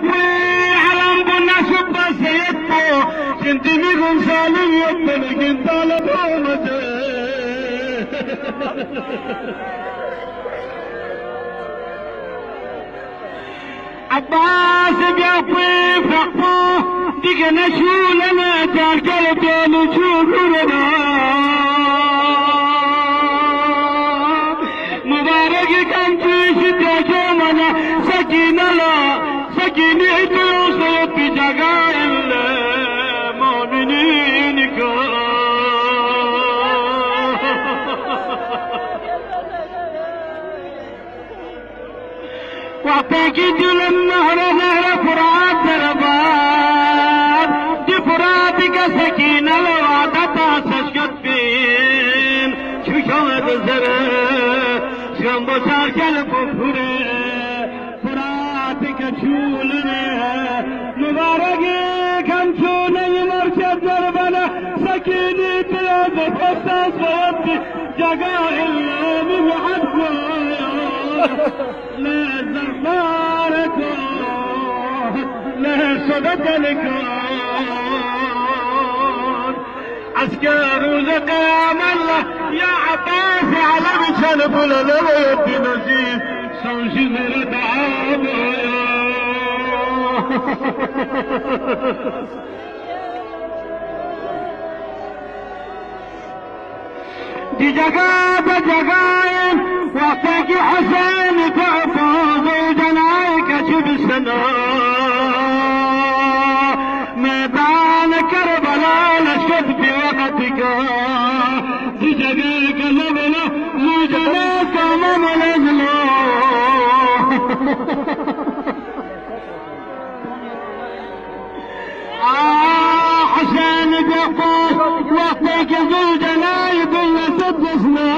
بيقوي علم بالناس بسيطه سنتمي غنسالي يطلق انت لبومته عباس بيقوي فقفه دقنا شو لنا تاكلت نشوفنا مبارك كان في شتاكمنا سكينة لا سكينة توصل في جغاء المؤمنين وعطيك للنهر نهر فرات دربات دي فراتك سكينة لوعدتها سشكت فين شو شواد الزرق شو بشار كلب فره فراتك شولنا مبارك كم شوني مرشد دربنا سكينة تياد فستاس فوتي جقاء اللي محدنا لا زرباركم لا صدقلكم عسكر زقام الله يا عباس على بشرف ولا يدي نزيد سوشي مرد عابا دي جگاين وقتك حسين تعفوز وجنايك شبسنا ميدان كربلاء لشد في وقتك دي جگايك لبنا وجناك مملزلو حسين بيقول وقتك ذو الجنايد اللي سدسنا